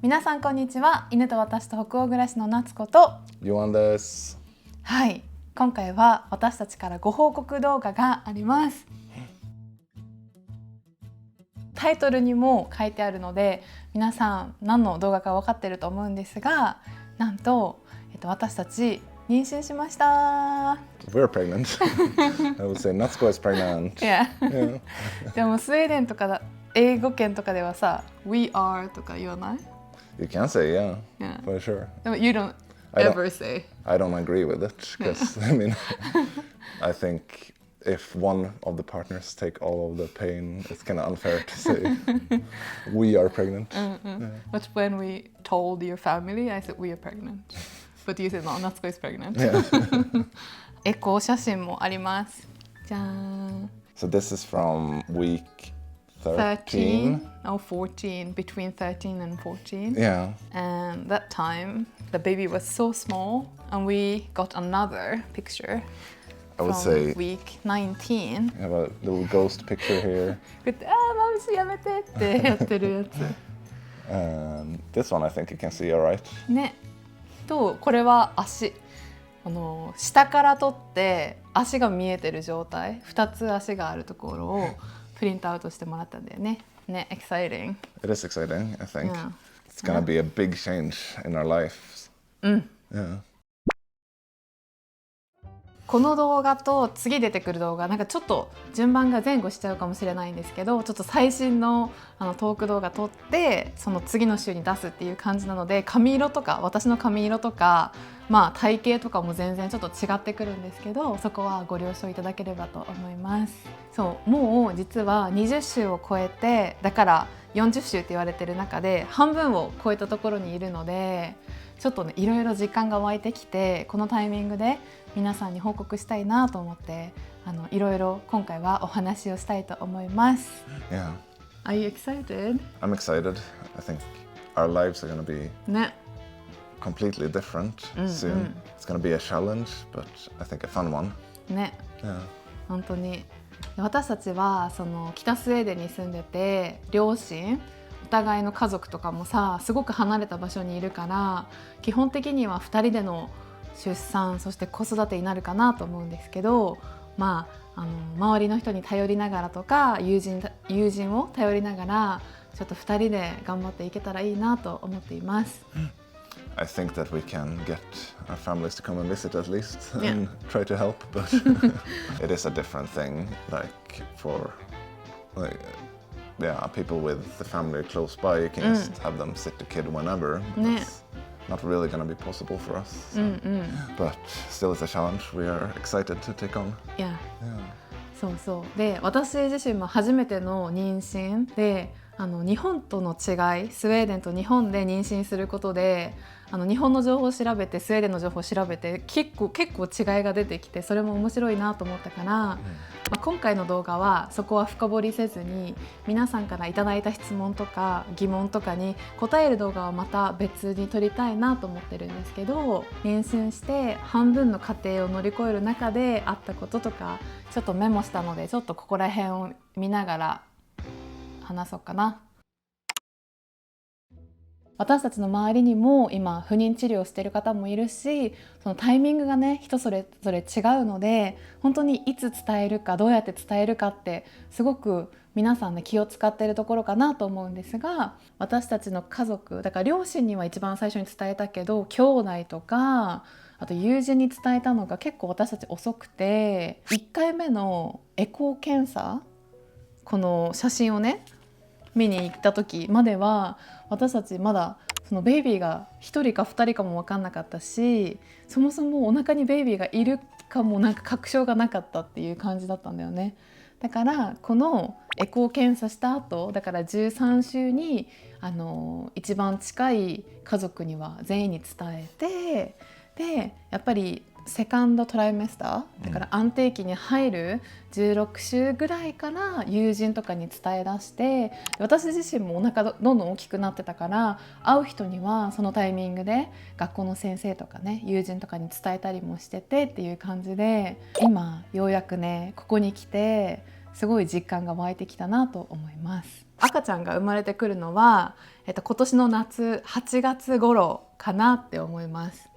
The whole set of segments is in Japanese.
皆さんこんにちは。犬と私と北欧暮らしの夏子とヨアンです。はい、今回は私たちからご報告動画があります。タイトルにも書いてあるので皆さん何の動画か分かってると思うんですが、なんと、私たち妊娠しました。We're pregnant. I would say Natsuko is pregnant. Yeah. Yeah. でもスウェーデンとか英語圏とかではさ We are とか言わない？ You can say yeah, Yeah. for sure. でも You don't I don't- ever say. I don't agree with it because I mean, I think if one of the partners take all of the pain, it's kind of unfair to say we are pregnant. Yeah. But when we told your family, I said we are pregnant. But you said no, Natsuko is pregnant. Yeah. エコー写真もあります。じゃーん。So this is from week 13. 13 or 14, between 13 and 14. Yeah. And that time, the baby was so small, and we got another picture I would from say week 19. you have a little ghost picture here. こうやってマムシやめてってやってるやつ。This one I think you can see all right. ね。と、これは足。下から撮って足が見えてる状態、2つ足があるところをプリントアウトしてもらったんだよね。ね、exciting. It is exciting, I think. Yeah. It's gonna be a big change in our lives. Yeah. この動画と次出てくる動画なんかちょっと順番が前後しちゃうかもしれないんですけど、ちょっと最新のトーク動画撮ってその次の週に出すっていう感じなので、髪色とか私の髪色とか、体型とかも全然ちょっと違ってくるんですけど、そこはご了承いただければと思います。そうもう実は20週を超えて、だから40週って言われてる中で半分を超えたところにいるので、ちょっとねいろいろ時間が湧いてきて、このタイミングで皆さんに報告したいなと思って、いろいろ今回はお話をしたいと思います。Yeah. Are you excited? I'm excited. I think our lives are going to be ね。completely different soon. It's going to be a challenge, but I think a fun one. ね。Yeah. 本当に。私たちはその北スウェーデンに住んでて、両親お互いの家族とかもさすごく離れた場所にいるから、基本的には2人での出産そして子育てになるかなと思うんですけど、周りの人に頼りながらとか友人を頼りながらちょっと2人で頑張っていけたらいいなと思っています。I think that we can get our families to come and visit at least Yeah. and try to help, but it is a different thing. Like for people with the family close by, you can just have them sit the kid whenever. Yeah. That's not really going to be possible for us. But still, it's a challenge we are excited to take on. いや Yeah. そうそうで、私自身も初めての妊娠で、日本との違い、スウェーデンと日本で妊娠することで日本の情報を調べてスウェーデンの情報を調べて結構違いが出てきて、それも面白いなと思ったから、今回の動画はそこは深掘りせずに、皆さんからいただいた質問とか疑問とかに答える動画はまた別に撮りたいなと思ってるんですけど、妊娠して半分の過程を乗り越える中であったこととかちょっとメモしたので、ちょっとここら辺を見ながら話そうかな。私たちの周りにも今不妊治療をしている方もいるし、そのタイミングがね人それぞれ違うので、本当にいつ伝えるかどうやって伝えるかってすごく皆さんね気を使っているところかなと思うんですが、私たちの家族だから両親には一番最初に伝えたけど、兄弟とかあと友人に伝えたのが結構私たち遅くて、1回目のエコー検査、この写真をね見に行った時までは私たちまだそのベイビーが1人か2人かも分かんなかったし、そもそもお腹にベイビーがいるかもなんか確証がなかったっていう感じだったんだよね。だからこのエコー検査した後だから13週に一番近い家族には全員に伝えて、でやっぱりセカンドトライメスターだから安定期に入る16週ぐらいから友人とかに伝え出して、私自身もお腹どんどん大きくなってたから、会う人にはそのタイミングで学校の先生とかね友人とかに伝えたりもしててっていう感じで、今ようやくねここに来てすごい実感が湧いてきたなと思います。赤ちゃんが生まれてくるのは、今年の夏8月頃かなって思います。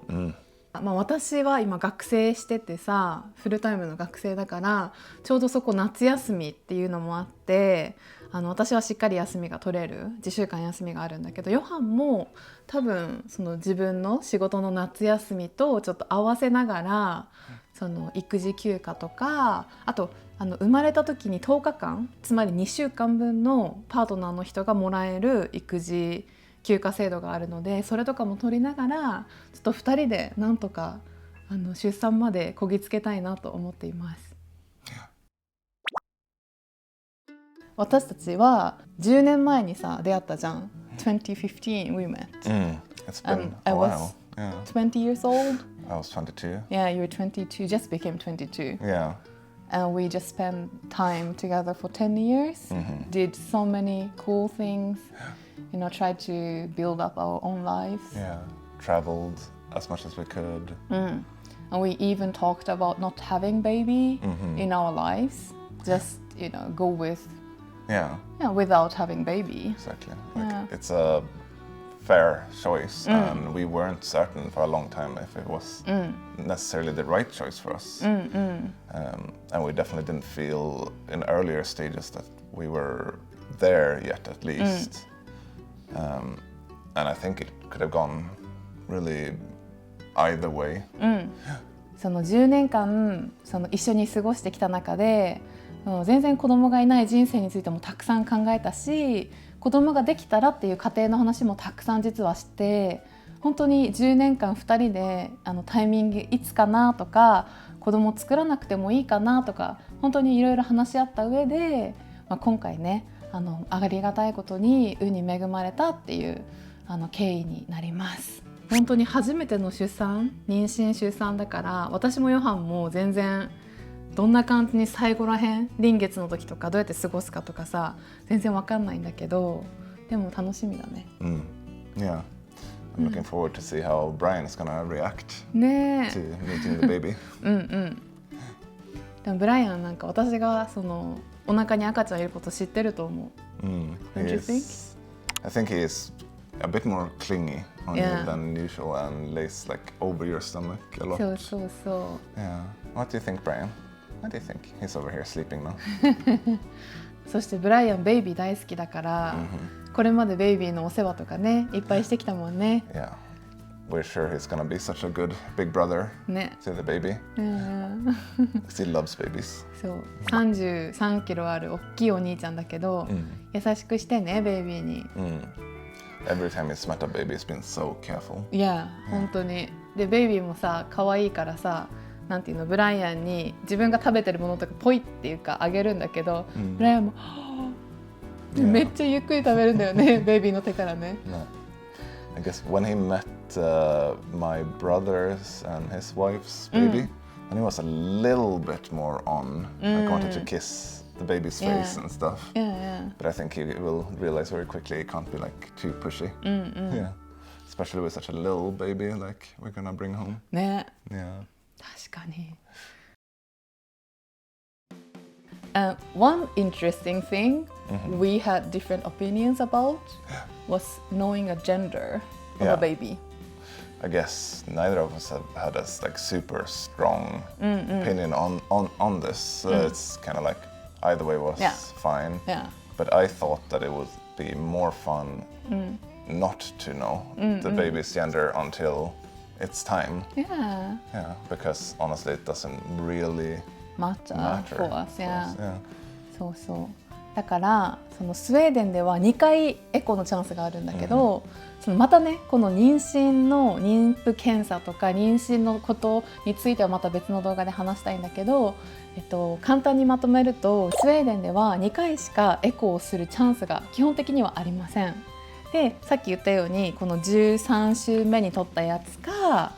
私は今学生しててさ、フルタイムの学生だからちょうどそこ夏休みっていうのもあって、私はしっかり休みが取れる自習間休みがあるんだけど、ヨハンも多分その自分の仕事の夏休みとちょっと合わせながら、その育児休暇とか、あと生まれた時に10日間つまり2週間分のパートナーの人がもらえる育児休暇制度があるので、それとかも取りながらちょっと2人でなんとか出産までこぎつけたいなと思っています。私たちは10年前にさ出会ったじゃん。2015 we met. It's been I a was while. Yeah. 20 years old. I was 22. Yeah, you were 22, just became 22. Yeah. And we just spent time together for 10 years. Did so many cool things. Tried to build up our own lives. Yeah. Traveled as much as we could. And we even talked about not having baby in our lives. Just, go with, Yeah. without having baby. Exactly. Yeah. It's a fair choice, and we weren't certain for a long time if it was necessarily the right choice for us. And we definitely didn't feel in earlier stages that we were there yet, at least. And I think it could have gone really either way. その10年間一緒に過ごしてきた中で、全然子供がいない人生についてもたくさん考えたし、子供ができたらっていう家庭の話もたくさん実はして、本当に10年間2人でタイミングいつかなとか、子供作らなくてもいいかなとか、本当にいろいろ話し合った上で、今回ねありがたいことに運に恵まれたっていう経緯になります。本当に初めての妊娠出産だから、私もヨハンも全然どんな感じに最後らへん臨月の時とかどうやって過ごすかとかさ、全然わかんないんだけど、でも楽しみだね。Yeah. I'm looking forward to see how Brian is gonna react ね to meeting the baby. でもブライアンなんか私がお腹に赤ちゃんいること知ってると思う。Don't you think? I think he is a bit more clingy on Yeah. you than usual and lays like over your stomach a lot. そうそうそ Yeah. What do you think, Brian? What do you think? He's over here sleeping now. う。そしてブライアンベイビー大好きだから、これまでベイビーのお世話とかねいっぱいしてきたもんね。Yeah. We're sure he's gonna be such a good big brother ね。to the baby. 'Cause he loves babies. そう33キロある大きいお兄ちゃんだけど、優しくしてねベイビーに。Every time he's met a baby, he's been so careful. いや本当に。でベイビーもさ可愛いからさ、なんていうの、ブライアンに自分が食べてるものとかポイっていうかあげるんだけど、ブライアンもめっちゃゆっくり食べるんだよねベイビーの手からね。No. I guess when he met my brother's and his wife's baby, and he was a little bit more on, like wanted to kiss the baby's face and stuff. Yeah. But I think he will realize very quickly he can't be like too pushy. Yeah. Especially with such a little baby like we're gonna bring home. ね。 Yeah. 確かに。One interesting thing we had different opinions about was knowing a gender of Yeah. a baby. I guess neither of us have had a like super strong opinion on this. So it's kind of like either way was Yeah. fine. Yeah. But I thought that it would be more fun not to know the baby's gender until it's time. Yeah. Yeah, because honestly, it doesn't really Matter matter for us. for Yeah. us. Yeah. そうそう。だからスウェーデンでは2回エコのチャンスがあるんだけど、またねこの妊娠の妊婦検査とか妊娠のことについてはまた別の動画で話したいんだけど、簡単にまとめるとスウェーデンでは2回しかエコをするチャンスが基本的にはありません。でさっき言ったようにこの13週目に取ったやつか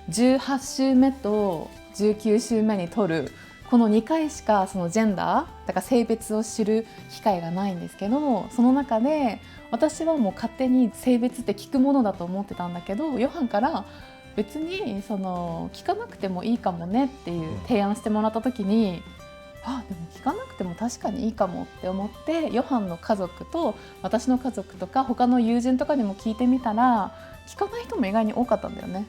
18週目と19週目に取るこの2回しかそのジェンダーだから性別を知る機会がないんですけど、その中で私はもう勝手に性別って聞くものだと思ってたんだけど、ヨハンから別に聞かなくてもいいかもねっていう提案してもらった時にでも聞かなくても確かにいいかもって思って、ヨハンの家族と私の家族とか他の友人とかにも聞いてみたら、聞かない人も意外に多かったんだよね。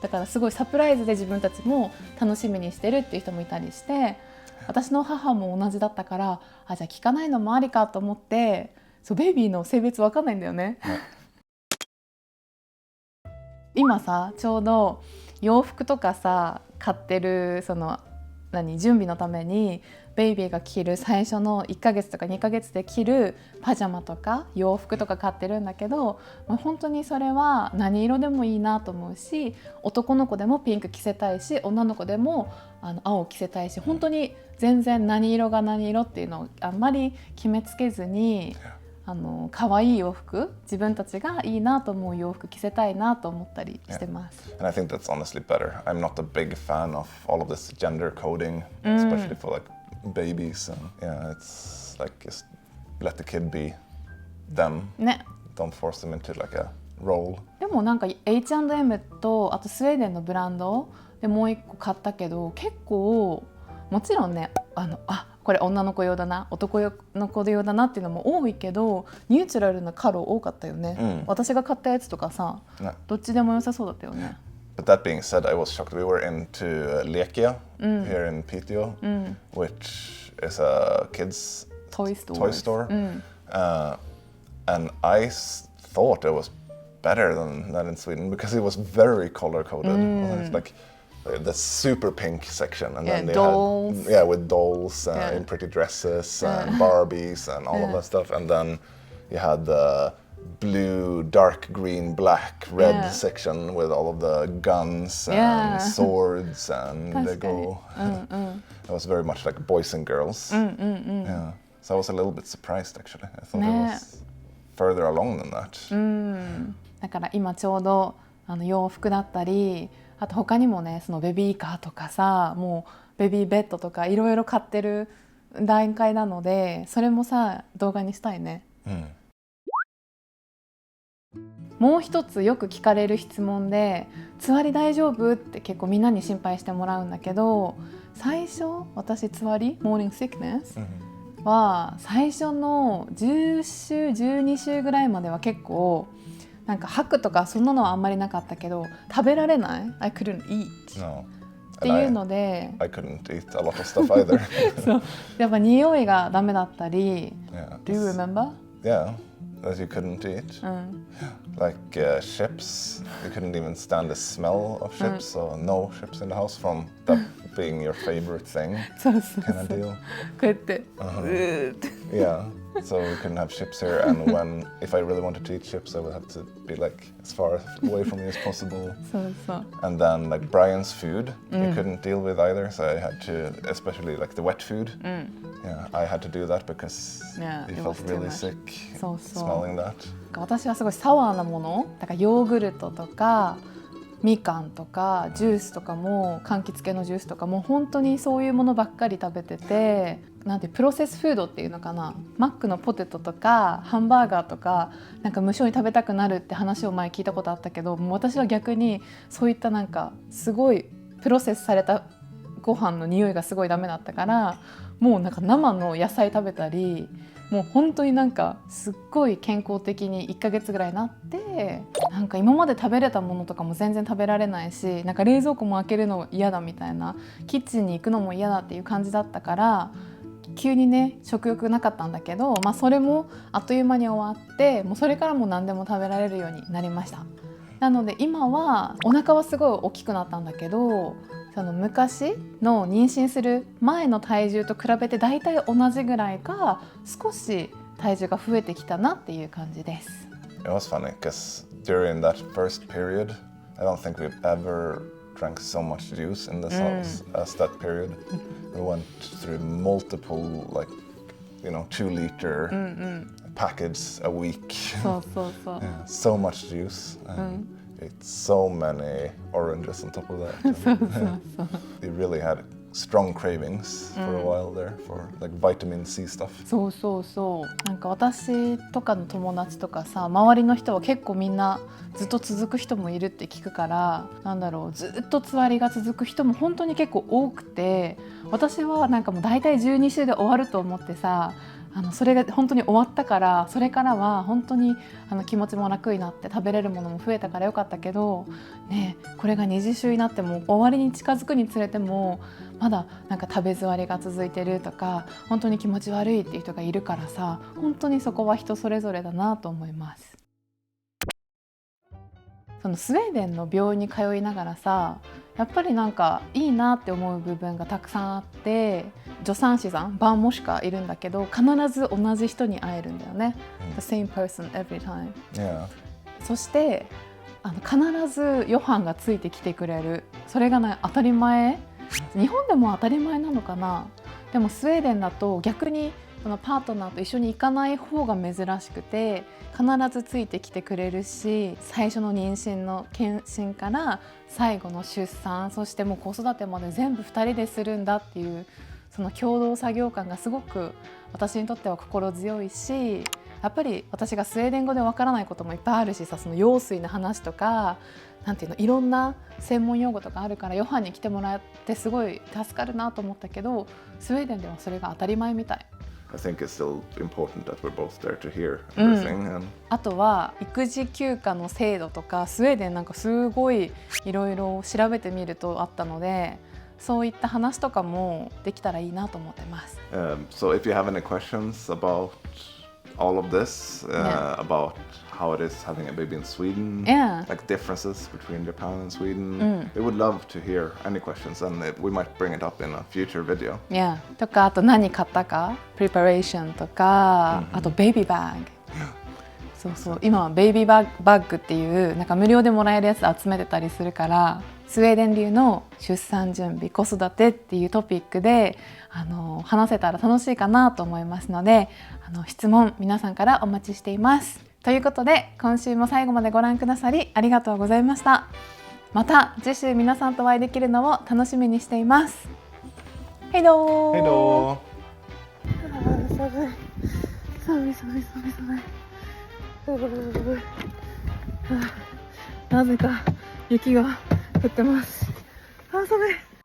だからすごいサプライズで自分たちも楽しみにしてるっていう人もいたりして、私の母も同じだったから、じゃあ聞かないのもありかと思って、そうベイビーの性別わかんないんだよね。今さちょうど洋服とかさ買ってる、その準備のためにベイビーが着る最初の1ヶ月とか2ヶ月で着るパジャマとか洋服とか買ってるんだけど、本当にそれは何色でもいいなと思うし、男の子でもピンク着せたいし、女の子でも青着せたいし、本当に全然何色が何色っていうのをあんまり決めつけずに、可愛い洋服、自分たちがいいなと思う洋服着せたいなと思ったりしてます。And I think that's honestly better. I'm not a big fan of all of this gender coding, especially for like babies. And yeah, it's like just let the kid be them. ね。Don't force them into like a role. でもなんか H&M とあとスウェーデンのブランドでもう一個買ったけど、結構もちろんね、これ女の子用だな、男の子用だなっていうのも多いけど、ニュートラルなカラー多かったよね。私が買ったやつとかさ、どっちでも良さそうだったよね。But that being said, I was shocked. We were into Lekia here in Piteå, which is a kids toy store. And I thought it was better than in Sweden because it was very color coded. It's like the super pink section, and then they dolls. had with dolls in pretty dresses and Barbies and all of that stuff, and then you had the blue, dark green, black, red section with all of the guns and swords and Lego. It was very much like boys and girls. Yeah, so I was a little bit surprised actually. I thought it was further along than that. だから今ちょうど洋服だったり、あと他にもね、そのベビーカーとかさ、もうベビーベッドとかいろいろ買ってる段階なので、それもさ動画にしたいね。もう一つよく聞かれる質問で、つわり大丈夫って結構みんなに心配してもらうんだけど、最初私つわりモーニングシックネスは最初の10週12週ぐらいまでは結構なんか吐くとかそんなのはあんまりなかったけど、食べられない I couldn't eat、っていうので I couldn't eat a lot of stuff either. そうやっぱ匂いがダメだったり、Do you remember? Yeah, that you couldn't eat. Like ships, you couldn't even stand the smell of ships, so no ships in the house from that being your favorite thing. そうそうそう、 kind of deal. こうやって、Yeah, so we couldn't have ships here, and if I really wanted to eat ships, I would have to be like as far away from me as possible. そうそう。 And then like Brian's food, you couldn't deal with either, so I had to, especially like the wet food. Yeah, I had to do that because he felt really sick smelling that. 私はすごいサワーなもの、だからヨーグルトとかみかんとかジュースとかも、柑橘系のジュースとかも本当にそういうものばっかり食べてて、なんてプロセスフードっていうのかな、マックのポテトとかハンバーガーとかなんか無性に食べたくなるって話を前聞いたことあったけど、もう私は逆にそういったなんかすごいプロセスされたご飯の匂いがすごいダメだったから、もうなんか生の野菜食べたり、もう本当になんかすっごい健康的に1ヶ月ぐらいなって、なんか今まで食べれたものとかも全然食べられないし、なんか冷蔵庫も開けるの嫌だみたいな、キッチンに行くのも嫌だっていう感じだったから、急にね食欲なかったんだけど、それもあっという間に終わって、もうそれからも何でも食べられるようになりました。なので今はお腹はすごい大きくなったんだけど、その昔の妊娠する前の体重と比べてだいたい同じぐらいか少し体重が増えてきたなっていう感じです。It was funny because during that first period, I don't think we've ever drank so much juice in this house as that period. We went through multiple, like, 2-liter packets a week. そうそうそう。Yeah, so much juice. Ate so many oranges on top of that. You really had strong cravings for a while there for like vitamin C stuff. そうそうそう。なんか私とかの友達とかさ、周りの人は結構みんなずっと続く人もいるって聞くから、なんだろう、ずっとつわりが続く人も本当に結構多くて、私はなんかもう大体12週で終わると思ってさ、それが本当に終わったから、それからは本当に気持ちも楽になって食べれるものも増えたからよかったけど、ね、これが20週になっても終わりに近づくにつれてもまだなんか食べ座りが続いてるとか、本当に気持ち悪いっていう人がいるからさ、本当にそこは人それぞれだなと思います。そのスウェーデンの病院に通いながらさ、やっぱりなんかいいなって思う部分がたくさんあって、助産師さん、バンモシカいるんだけど、必ず同じ人に会えるんだよね。The same person every time. Yeah. そして必ずヨハンがついてきてくれる。それがね、当たり前。日本でも当たり前なのかな。でもスウェーデンだと逆にそのパートナーと一緒に行かない方が珍しくて、必ずついてきてくれるし、最初の妊娠の検診から最後の出産、そしてもう子育てまで全部2人でするんだっていう、その共同作業感がすごく私にとっては心強いし、やっぱり私がスウェーデン語でわからないこともいっぱいあるしさ、その羊水の話とか、なんていうの、いろんな専門用語とかあるから、ヨハンに来てもらってすごい助かるなと思ったけど、スウェーデンではそれが当たり前みたい。I think it's still important that we're both there to hear everything. And あとは育児休暇の制度とか、スウェーデンなんかすごいいろいろ調べてみるとあったので、そういった話とかもできたらいいなと思ってます。So if you have any questions about all of this, about how it is having a baby in Sweden, like differences between Japan and Sweden, we would love to hear any questions, and we might bring it up in a future video. とか、あと何買ったか、プリパレーションとか、あとベイビーバッグ。そうそう、今はベイビーバッグっていうなんか無料でもらえるやつ集めてたりするから、スウェーデン流の出産準備、子育てっていうトピックで話せたら楽しいかなと思いますので、質問皆さんからお待ちしています。ということで、今週も最後までご覧くださりありがとうございました。また次週皆さんとお会いできるのを楽しみにしています。ヘイドー。Hey då! 寒い。なぜか雪が降ってます。寒い。